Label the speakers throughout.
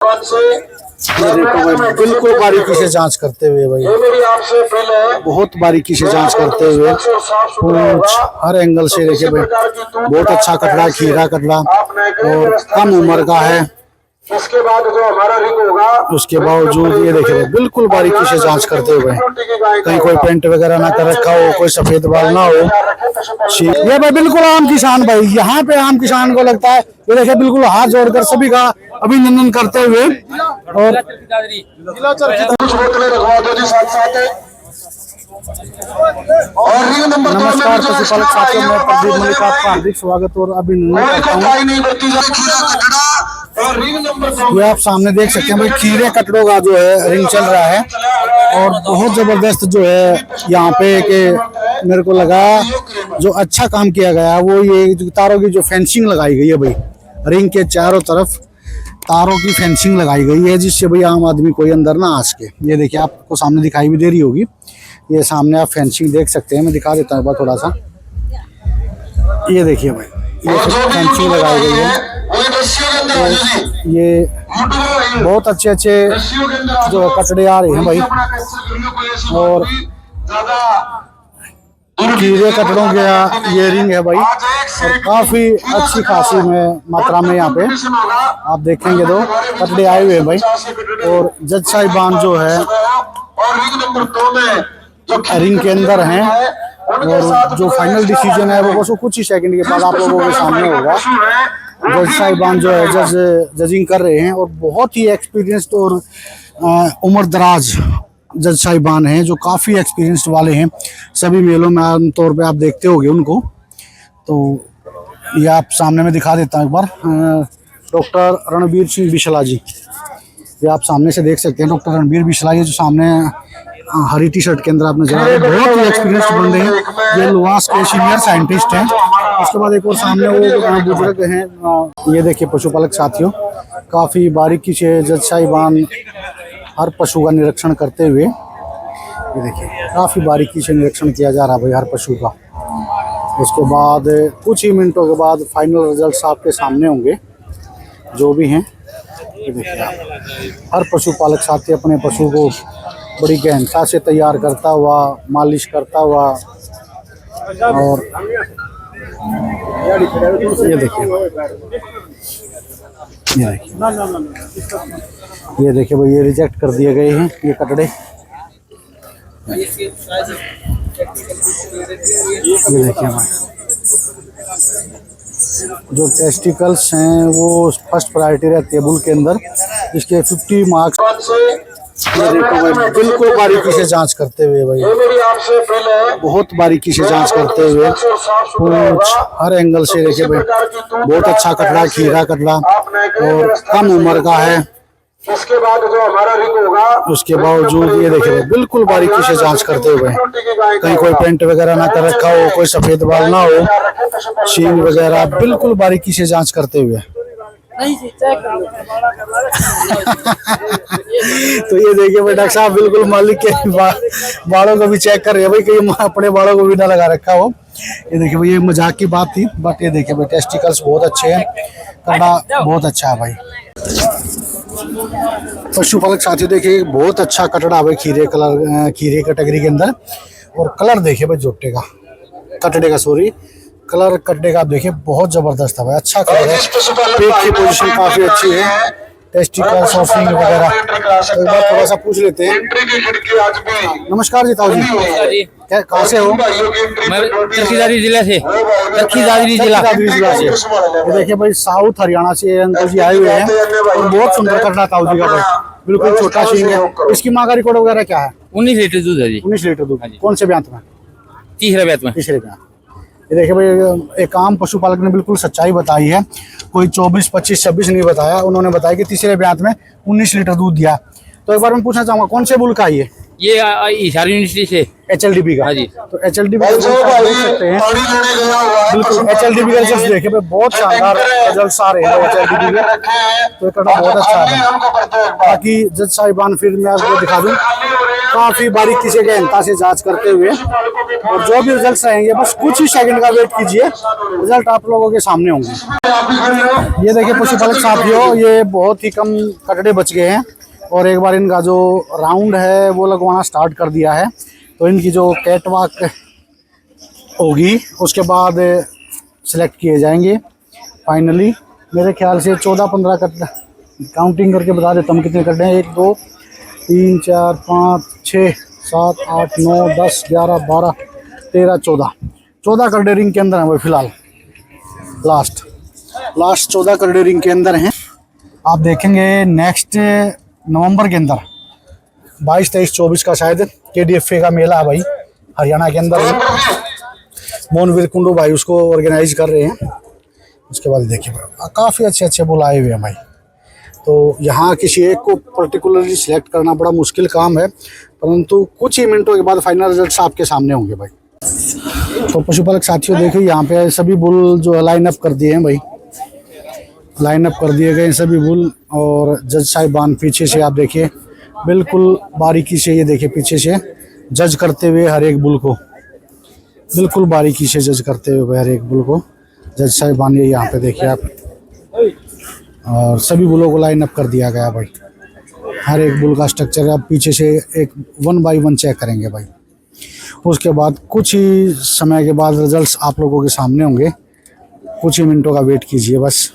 Speaker 1: ये देखो भाई, बिल्कुल बारीकी से जांच करते हुए भाई, बहुत बारीकी से जांच करते हुए पूंछ हर एंगल से देखिए भाई, बहुत अच्छा कटड़ा, खीरा कटड़ा और कम उम्र का है।
Speaker 2: उसके बाद जो हमारा रिंग होगा,
Speaker 1: उसके बावजूद ये देखिए भाई, बिल्कुल बारीकी से जांच करते हुए, कहीं कोई पेंट वगैरह ना कर रखा हो, कोई सफेद बाल ना हो। ये भाई बिल्कुल आम किसान भाई, यहाँ पे आम किसान को लगता है, ये देखिए बिल्कुल हाथ जोड़कर सभी का अभिनंदन करते हुए। और
Speaker 2: कुछ बोतलें रखवा दो जी साथ साथ। और रिंग नंबर 2 में
Speaker 1: नमस्कार पशुपालक साथियों, मैं प्रदीप मलिक आपका हार्दिक स्वागत और अभिनंदन करता हूँ।
Speaker 2: और रिंग नंबर
Speaker 1: ये आप सामने देख सकते हैं भाई, खीरे कटड़ों का जो है रिंग चल रहा है और बहुत जबरदस्त जो है यहाँ पे कि मेरे को लगा जो अच्छा काम किया गया वो ये जो तारों की जो फेंसिंग लगाई गई है भाई, रिंग के चारों तरफ तारों की फेंसिंग लगाई गई है, जिससे भाई आम आदमी कोई अंदर ना आ सके। ये देखिए आपको सामने दिखाई भी दे रही होगी, ये सामने आप फेंसिंग देख सकते हैं, मैं दिखा देता हूँ थोड़ा सा। ये देखिए भाई, ये फेंसिंग लगाई गई है, तो ये बहुत अच्छे अच्छे जो कचड़े आ रहे हैं भाई, और कीड़े कचड़ों के ये रिंग है भाई, और काफी अच्छी खासी में मात्रा में यहाँ पे आप देखेंगे तो कचड़े आए हुए हैं भाई। और जज साहिबान जो है रिंग के अंदर हैं, और जो फाइनल डिसीजन है वो कुछ ही सेकंड के बाद आप लोगों के सामने होगा। जज साहिबान जो है जजिंग कर रहे हैं, और बहुत ही एक्सपीरियंस्ड और उम्र दराज जज साहिबान हैं, जो काफ़ी एक्सपीरियंस्ड वाले हैं। सभी मेलों में आमतौर पे आप देखते होंगे उनको। तो ये आप सामने में दिखा देता हूँ एक बार, डॉक्टर रणबीर सिंह बिशला जी, ये आप सामने से देख सकते हैं। डॉक्टर रणबीर बिशला ये जो सामने हरी टी शर्ट के अंदर आप नजर आ रहे हैं, बहुत ही एक्सपीरियंस्ड बंदे हैं, ये लुवास के सीनियर साइंटिस्ट हैं। उसके बाद एक और सामने वो बुजुर्ग हैं। ये देखिए पशुपालक साथियों, काफ़ी बारीकी से जज साहिबान हर पशु का निरीक्षण करते हुए, ये देखिए काफ़ी बारीकी से निरीक्षण किया जा रहा है भाई हर पशु का। उसके बाद कुछ ही मिनटों के बाद फाइनल रिजल्ट्स आपके सामने होंगे जो भी हैं। ये देखिए आप, हर पशुपालक साथी अपने पशु को बड़ी गहनता से तैयार करता हुआ, मालिश करता हुआ, और ये देखिए ये देखिए भाई, ये रिजेक्ट कर दिए गए हैं ये कटड़े। ये देखिए भाई, जो टेस्टिकल्स हैं वो फर्स्ट प्रायोरिटी रहती है बुल के अंदर, इसके 50 मार्क्स। ये देखो भाई, बिल्कुल बारीकी से जांच करते हुए भाई, बहुत बारीकी से जांच करते हुए पूंछ हर एंगल से देखिए भाई, बहुत अच्छा कटड़ा, खीरा कटड़ा और कम उम्र का है।
Speaker 2: उसके बाद जो हमारा रिंग होगा,
Speaker 1: उसके बावजूद ये देखिए भाई, बिल्कुल बारीकी से जांच करते हुए, कहीं कोई पेंट वगैरह ना कर रखा हो, कोई सफेद बाल ना हो, शींग वगैरह, बिल्कुल बारीकी से जांच करते हुए। तो ये देखिए भाई, डॉक्टर साहब बिल्कुल मालिक के बालों को भी चेक कर रहे हैं भाई, कहीं अपने बालों को भी ना लगा रखा हो। ये देखिए भाई, ये मजाक की बात थी, बट ये देखिए भाई टेस्टिकल्स बहुत अच्छे हैं, कड़ा बहुत अच्छा है भाई। पशुपालक साथियों देखिए, बहुत अच्छा कटड़ा भाई, खीरे कैटेगरी के अंदर, और कलर देखिए भाई जोटे का, कटड़े का सॉरी, कलर कटड़े का आप देखिए बहुत जबरदस्त है भाई, अच्छा कलर है, पेट की पोजीशन काफी अच्छी है, टेस्टिकल सॉफ्टिंग वगैरह। तो एक बार थोड़ा सा पूछ लेते हैं। नमस्कार जी ताऊ जी, क्या कहाँ से हो?
Speaker 3: मैं चरखीदारी जिला से।
Speaker 1: ये देखिए भाई, साउथ हरियाणा से अंकल जी आए हुए हैं, और बहुत सुंदर कटड़ा ताऊ जी का भाई, बिल्कुल छोटा शींग है। इसकी माँ का रिकॉर्ड वगैरह क्या है?
Speaker 3: 19 लीटर दूध है जी।
Speaker 1: 19 लीटर दूध। कौन से ब्यांत में?
Speaker 3: तीसरे बैत में।
Speaker 1: तीसरे ब्यांत। ये देखिए भाई, एक आम पशुपालक ने बिल्कुल सच्चाई बताई है, कोई 24, 25, 26 नहीं बताया, उन्होंने बताया कि तीसरे ब्यांत में 19 लीटर दूध दिया। तो एक बार मैं पूछना चाहूंगा, कौन से बुल का ये
Speaker 3: हिसार यूनिवर्सिटी से
Speaker 1: HLDB का?
Speaker 3: हाँ जी।
Speaker 1: तो HLDB का देख सकते हैं, बिल्कुल HLDB का रिजल्ट देखिए भाई, बहुत शानदार रिजल्ट आ रहे हैं HLDB के। तो ये कड़ा बहुत अच्छा है। बाकी जज साहिबान फिर मैं आपको दिखा दूं, काफी बारीकी से गहनता से जांच करते हुए, और जो भी रिजल्ट रहेंगे बस कुछ ही सेकंड का वेट कीजिए, रिजल्ट आप लोगों के सामने होंगे। ये देखिए पशुपालक साथियों, ये बहुत ही कम कटड़े बच गए हैं और एक बार इनका जो राउंड है वो लगवाना स्टार्ट कर दिया है। तो इनकी जो कैटवॉक होगी उसके बाद सिलेक्ट किए जाएंगे फाइनली। मेरे ख्याल से 14-15 कट काउंटिंग करके बता देता हूँ कितने कट हैं। 1 2 3 4 5 6 7 8 9 10 11 12 13 14 कट रिंग के अंदर हैं वो फिलहाल। लास्ट 14 कट रिंग के अंदर हैं। आप देखेंगे नेक्स्ट नवंबर के अंदर 22 23 24 का शायद KDFA का मेला है भाई, हरियाणा के अंदर है। मोहनवीर कुंडू भाई उसको ऑर्गेनाइज कर रहे हैं। उसके बाद देखिए काफ़ी अच्छे बुल आए हुए हैं भाई। तो यहाँ किसी एक को पर्टिकुलरली सिलेक्ट करना बड़ा मुश्किल काम है, परंतु कुछ ही मिनटों के बाद फाइनल रिजल्ट्स आपके सामने होंगे भाई। तो पशुपालक साथियों देखिए यहाँ पे सभी बुल जो लाइन अप कर दिए हैं भाई, लाइन अप कर दिए गए सभी बुल। और जज साहिबान पीछे से आप देखिए बिल्कुल बारीकी से, ये देखिए पीछे से जज करते हुए हर एक बुल को, बिल्कुल बारीकी से जज करते हुए हर एक बुल को जज साहिबान ये यहाँ पे देखिए आप। और सभी बुलों को लाइन अप कर दिया गया भाई। हर एक बुल का स्ट्रक्चर आप पीछे से एक 1 बाय 1 चेक करेंगे भाई। उसके बाद कुछ ही समय के बाद रिजल्ट्स आप लोगों के सामने होंगे। कुछ ही मिनटों का वेट कीजिए बस,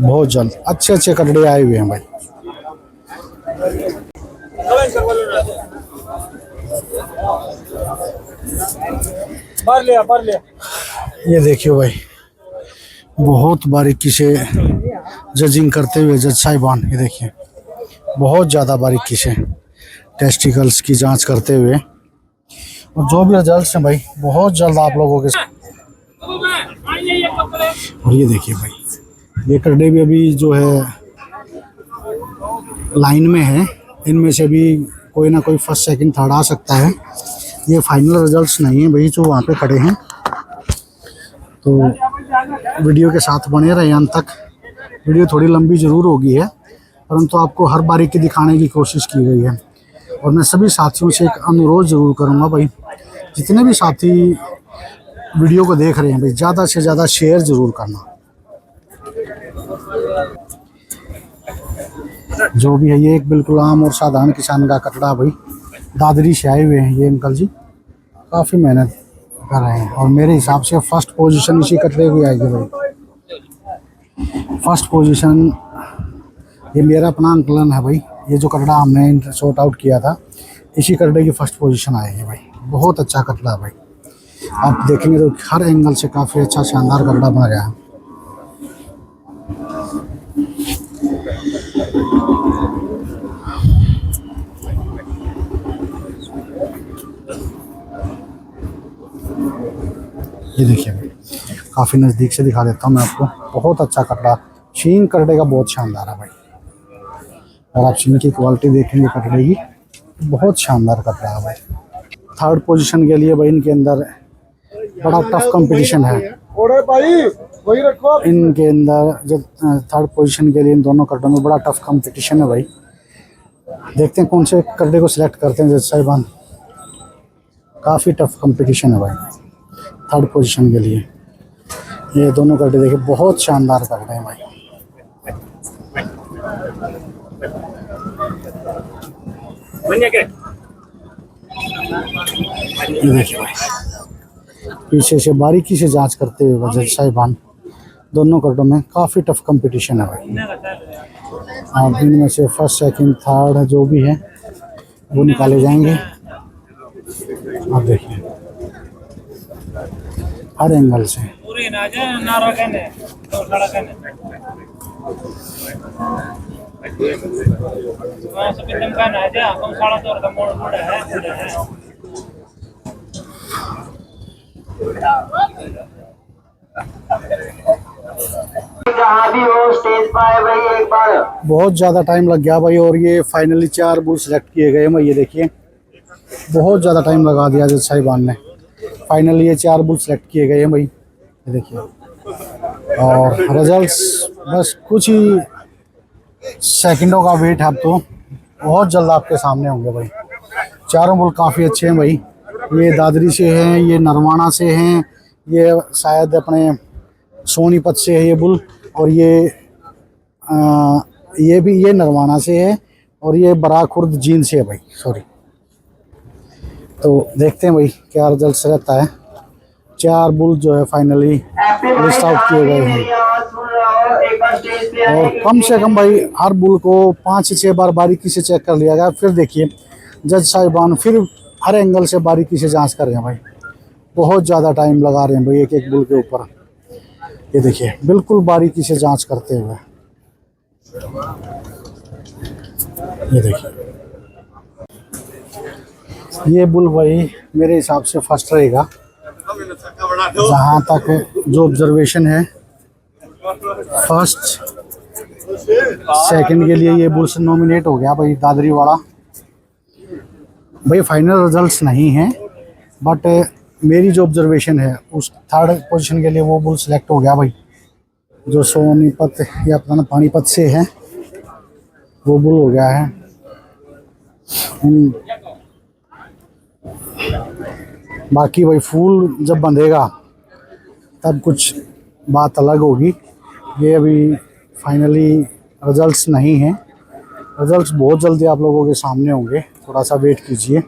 Speaker 1: बहुत जल्द अच्छे कटड़े आए हुए हैं भाई।
Speaker 4: भर लिया।
Speaker 1: ये देखिए भाई बहुत बारीकी से जजिंग करते हुए जज साहिबान, ये देखिए बहुत ज़्यादा बारीकी से टेस्टिकल्स की जांच करते हुए, और जो भी रिजल्ट्स हैं भाई बहुत जल्द आप लोगों के। और ये देखिए भाई ये कटड़े भी अभी जो है लाइन में है, इनमें से भी कोई ना कोई फर्स्ट सेकंड थर्ड आ सकता है। ये फाइनल रिजल्ट्स नहीं है भाई जो वहाँ पे खड़े हैं। तो वीडियो के साथ बने रहे अंत तक। वीडियो थोड़ी लंबी ज़रूर होगी है, परंतु आपको हर बारीकी दिखाने की कोशिश की गई है। और मैं सभी साथियों से एक अनुरोध ज़रूर करूँगा भाई, जितने भी साथी वीडियो को देख रहे हैं भाई ज़्यादा से ज़्यादा शेयर ज़रूर करना। जो भी है ये एक बिल्कुल आम और साधारण किसान का कटड़ा भाई, दादरी से आए हुए हैं ये अंकल जी, काफ़ी मेहनत कर रहे हैं। और मेरे हिसाब से फर्स्ट पोजीशन इसी कटड़े की आएगी भाई। फर्स्ट पोजीशन ये मेरा अपना अंकलन है भाई। ये जो कटड़ा हमने शॉर्ट आउट किया था इसी कटड़े की फर्स्ट पोजीशन आएगी भाई। बहुत अच्छा कटड़ा भाई, आप देखेंगे तो हर एंगल से काफ़ी अच्छा शानदार कटड़ा बना गया है। ये देखिए भाई काफ़ी नज़दीक से दिखा देता हूँ मैं आपको। बहुत अच्छा कटड़ा, शीन कटड़े का बहुत शानदार है भाई। और आप शीन की क्वालिटी देखेंगे कटड़े की, बहुत शानदार कटड़ा है भाई। थर्ड पोजीशन के लिए भाई इनके अंदर बड़ा टफ कंपटीशन है। इनके अंदर जब थर्ड पोजीशन के लिए इन दोनों कटड़ों में बड़ा टफ कंपटीशन है भाई। देखते हैं कौन से कटड़े को सिलेक्ट करते हैं जज साहिबान। काफ़ी टफ कंपटीशन है भाई थर्ड पोजीशन के लिए। ये दोनों कटड़े देखिए बहुत शानदार कटड़े हैं भाई। ये देखिए भाई पीछे से बारीकी से जांच करते हुए जज साहिबान। दोनों कटड़ों में काफ़ी टफ कंपटीशन है भाई। आप इनमें से फर्स्ट सेकंड थर्ड जो भी है वो निकाले जाएंगे। आप देखिए हर एंगल से। बहुत ज़्यादा टाइम लग गया भाई और ये फाइनली 4 बुल सेलेक्ट किए गए भाई। ये देखिए बहुत ज़्यादा टाइम लगा दिया जज साहिबान ने। फाइनली ये 4 बुल सेलेक्ट किए गए हैं भाई। ये देखिए और रिजल्ट्स बस कुछ ही सेकंडों का वेट है, अब तो बहुत जल्द आपके सामने होंगे भाई। चारों बुल काफ़ी अच्छे हैं भाई। ये दादरी से हैं, ये नरवाना से हैं, ये शायद अपने सोनीपत से है ये बुल, और ये भी ये नरवाना से है, और ये बराखुर्द जींद से है भाई, सॉरी। तो देखते हैं भाई क्या रिजल्ट रहता है। 4 बुल जो है फाइनली लिस्ट आउट किए गए हैं, और कम से कम भाई हर बुल को 5 से 6 बार बारीकी से चेक कर लिया गया। फिर देखिए जज साहिबान फिर हर एंगल से बारीकी से जांच कर रहे हैं भाई। बहुत ज़्यादा टाइम लगा रहे हैं भाई एक एक बुल के ऊपर। ये देखिए बिल्कुल बारीकी से जांच करते हुए। ये देखिए ये बुल भाई मेरे हिसाब से फर्स्ट रहेगा, जहाँ तक जो ऑब्जर्वेशन है। फर्स्ट सेकंड के लिए ये बुल से नॉमिनेट हो गया भाई दादरी वाला। भाई फाइनल रिजल्ट्स नहीं हैं, बट मेरी जो ऑब्जर्वेशन है उस थर्ड पोजीशन के लिए वो बुल सेलेक्ट हो गया भाई, जो सोनीपत या पता ना पानीपत से है, वो बुल हो गया है। बाकी भाई फूल जब बंधेगा तब कुछ बात अलग होगी। ये अभी फाइनली रिजल्ट्स नहीं हैं, रिजल्ट्स बहुत जल्दी आप लोगों के सामने होंगे, थोड़ा सा वेट कीजिए।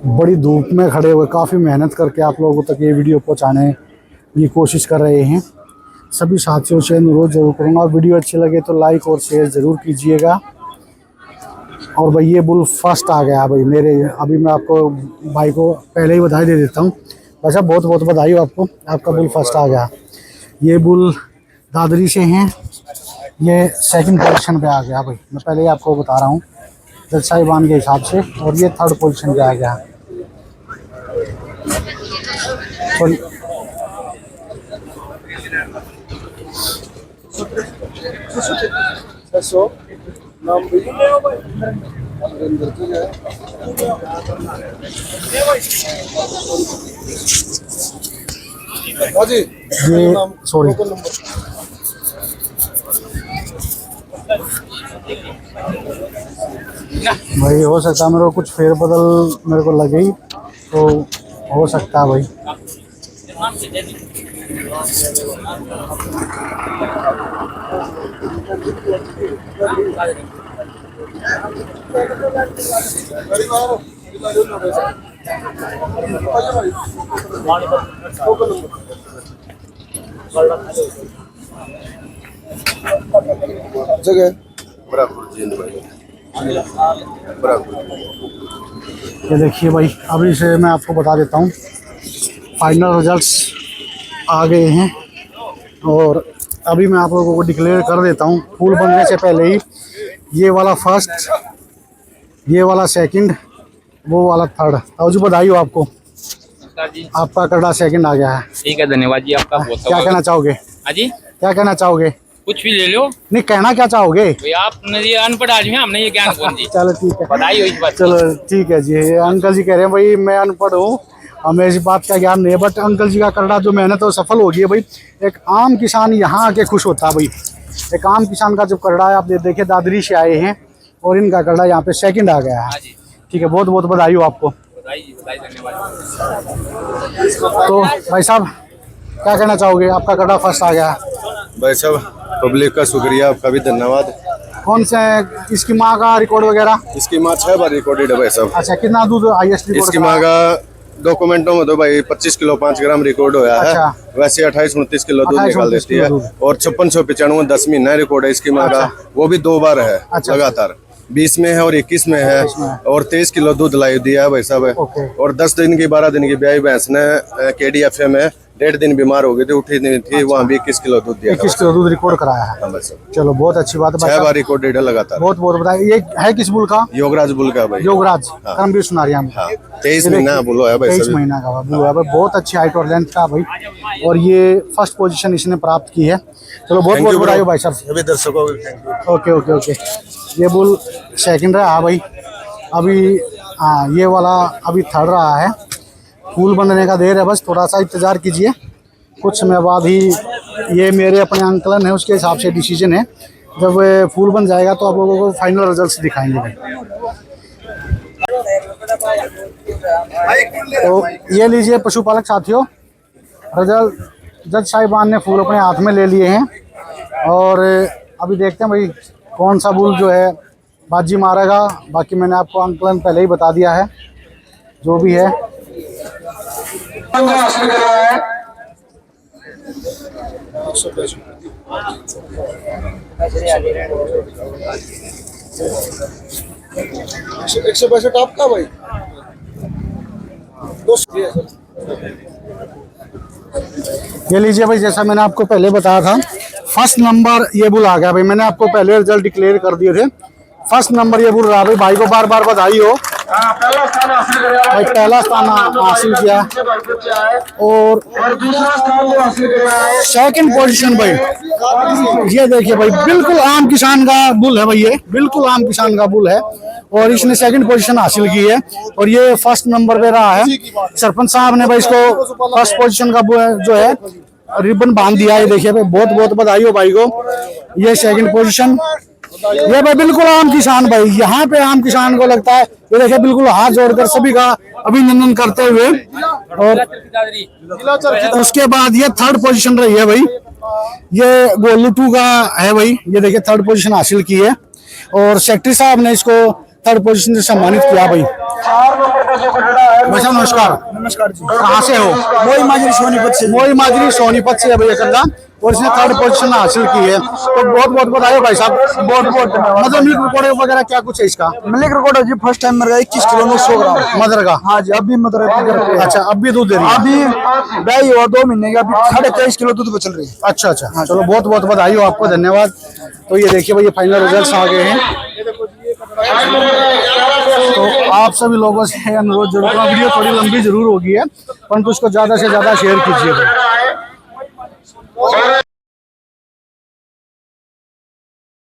Speaker 1: बड़ी धूप में खड़े हुए काफ़ी मेहनत करके आप लोगों तक ये वीडियो पहुंचाने की कोशिश कर रहे हैं। सभी साथियों से अनुरोध जरूर करूँगा, वीडियो अच्छी लगे तो लाइक और शेयर ज़रूर कीजिएगा। और भाई ये बुल फर्स्ट आ गया भाई मेरे। अभी मैं आपको भाई को पहले ही बधाई दे देता हूँ। वैसे बहुत बहुत बधाई हो आपको, आपका बुल फर्स्ट आ गया। ये बुल दादरी से हैं, ये सेकंड पोजीशन पे आ गया भाई, मैं पहले ही आपको बता रहा हूँ जज साहिबान के हिसाब से, और ये थर्ड पोजीशन पे आ गया। ये सॉरी भाई, हो सकता है मेरे को कुछ फेरबदल मेरे को लगे ही, तो हो सकता है भाई।
Speaker 2: जगह बराबर जींद भाई, बराबर।
Speaker 1: ये देखिए भाई, अभी से मैं आपको बता देता हूँ फाइनल रिजल्ट्स आ गए हैं, और अभी मैं आप लोगों को डिक्लेयर कर देता हूँ फूल बनने से पहले ही। ये वाला फर्स्ट, ये वाला सेकंड, वो वाला थर्ड। ताऊजी बधाई हो आपको, आपका कड़ा सेकंड आ गया है।
Speaker 3: ठीक है, धन्यवाद जी आपका। बहुत
Speaker 1: क्या कहना चाहोगे?
Speaker 3: हाँ जी,
Speaker 1: क्या कहना चाहोगे?
Speaker 3: कुछ भी ले लो।
Speaker 1: नहीं, कहना क्या चाहोगे?
Speaker 3: आपने ये अनपढ़ आदमी है, हमने ये ज्ञान कौन दी।
Speaker 1: चलो ठीक है,
Speaker 3: बधाई हो इस बात।
Speaker 1: चलो ठीक है जी। अंकल जी कह रहे हैं भाई मैं अनपढ़ हूँ, हमें इस बात का ज्ञान नहीं है, बट अंकल जी का करड़ा जो मेहनत है सफल हो गई है भाई। एक आम किसान यहाँ आके खुश होता है भाई। एक आम किसान का जो करड़ा है, आप देखिए दादरी से आए हैं और इनका करड़ा यहाँ पे सेकंड आ गया है। ठीक है, बहुत बहुत बधाई हो आपको। तो भाई साहब क्या कहना चाहोगे? आपका करड़ा फर्स्ट आ गया।
Speaker 2: भाई साहब पब्लिक का शुक्रिया, आपका भी धन्यवाद।
Speaker 1: कौन से इसकी माँ का रिकॉर्ड वगैरह?
Speaker 2: इसकी माँ 6 बार रिकॉर्डेड है भाई साहब।
Speaker 1: अच्छा, कितना दूध हाईएस्ट रिकॉर्ड?
Speaker 2: इसकी माँ का डॉक्यूमेंटों में तो भाई 25 किलो 5 ग्राम रिकॉर्ड होया है।
Speaker 1: अच्छा।
Speaker 2: वैसे 28-29 किलो दूध
Speaker 1: 28-29
Speaker 2: निकाल देती है,
Speaker 1: किलो दूध।
Speaker 2: और 5695 10 महीना रिकॉर्ड है इसकी माँ का, वो भी 2 बार है।
Speaker 1: अच्छा।
Speaker 2: लगातार 20 में है और 21 में है,
Speaker 1: 21 में।
Speaker 2: और 23 किलो दूध लाई दिया है भाई साहब।
Speaker 1: ओके।
Speaker 2: और 10 दिन की 12 दिन की ब्याई भैंस ने KDFA में 1.5 दिन बीमार हो गई थी, उठी नहीं थी। वहाँ भी 21 किलो दूध दिया।
Speaker 1: 21 किलो दूध रिकॉर्ड कराया है।
Speaker 2: हाँ भाई साहब,
Speaker 1: चलो बहुत अच्छी बात है।
Speaker 2: 6 बार रिकॉर्डेड है लगातार।
Speaker 1: बहुत बहुत बताइए, ये है किस बुल का?
Speaker 2: योगराज बुल का भाई।
Speaker 1: योगराज करमवीर सुनारिया में।
Speaker 2: हाँ, 23 महीना बुल है भाई
Speaker 1: 23
Speaker 2: साहब।
Speaker 1: महीना का बुल है भाई, बहुत अच्छी हाइट और लेंथ का भाई, और ये फर्स्ट पोजीशन इसने प्राप्त की है। चलो बहुत बहुत बधाई हो भाई साहब।
Speaker 2: सभी दर्शकों को thank you.
Speaker 1: Okay okay okay. ये बुल सेकंड रहा भाई अभी। हाँ, ये वाला अभी थर्ड रहा है। फूल बनने का देर है, बस थोड़ा सा इंतज़ार कीजिए, कुछ समय बाद ही। ये मेरे अपने अंकलन है, उसके हिसाब से डिसीजन है, जब ये फूल बन जाएगा तो आप लोगों को फाइनल रिजल्ट दिखाएंगे भाई। तो ये लीजिए पशुपालक साथियों, रिजल्ट जज साहिबान ने फूल अपने हाथ में ले लिए हैं और अभी देखते हैं भाई कौन सा बुल जो है बाजी मारेगा। बाकी मैंने आपको आंकलन पहले ही बता दिया है जो भी है।
Speaker 4: $162 टॉप का भाई।
Speaker 1: ये लीजिए भाई, जैसा मैंने आपको पहले बताया था फर्स्ट नंबर ये बुल आ गया भाई। मैंने आपको पहले रिजल्ट डिक्लेयर कर दिए थे, फर्स्ट नंबर ये बुल रहा भाई को बार बार बधाई हो भाई, पहला स्थान हासिल किया और सेकंड पोजीशन भाई। ये देखिए भाई बिल्कुल आम किसान का बुल है भाई, ये बिल्कुल आम किसान का बुल है और इसने सेकंड पोजीशन हासिल की है और ये फर्स्ट नंबर पे रहा है। सरपंच साहब ने भाई इसको फर्स्ट पोजीशन का जो है रिबन बांध दिया है। देखिए भाई बहुत बहुत बधाई हो भाई को। ये सेकंड पोजीशन, ये भाई बिल्कुल आम किसान भाई, यहाँ पे आम किसान को लगता है ये देखिए बिल्कुल हाथ जोड़कर सभी का अभिनंदन करते हुए। और उसके बाद ये थर्ड पोजीशन रही है भाई, ये गोलू 2 का है भाई। ये देखिए थर्ड पोजीशन हासिल की है और सेक्रेटरी साहब ने इसको थर्ड पोजीशन से सम्मानित किया भाई। भाई साहब नमस्कार।
Speaker 4: नमस्कार जी।
Speaker 1: कहाँ से हो?
Speaker 4: मोई माजरी सोनीपत से।
Speaker 1: मोई माजरी सोनीपत से है भैया करना और इसने थर्ड पोजीशन हासिल की है, तो बहुत बहुत बधाई भाई साहब। बहुत बहुत मतलब मिल्क रिकॉर्ड वगैरह क्या कुछ है इसका?
Speaker 4: मिल्क रिकॉर्ड है जी, फर्स्ट टाइम मेरा 21 किलो 900 ग्राम
Speaker 1: मदर का।
Speaker 4: हाँ जी, अभी मदर
Speaker 1: अच्छा अब भी दूध दे रही है?
Speaker 4: अभी ब्याई हुआ 2 महीने का, अभी 23.5 किलो दूध बचल रही है।
Speaker 1: अच्छा अच्छा, चलो बहुत बहुत बधाई हो आपको, धन्यवाद। तो ये देखिए भाई ये फाइनल रिजल्ट्स आ गए हैं। तो आप सभी लोगों से अनुरोध जरूर करूँ, वीडियो थोड़ी लंबी जरूर होगी है परंतु उसको ज्यादा से ज्यादा शेयर कीजिए।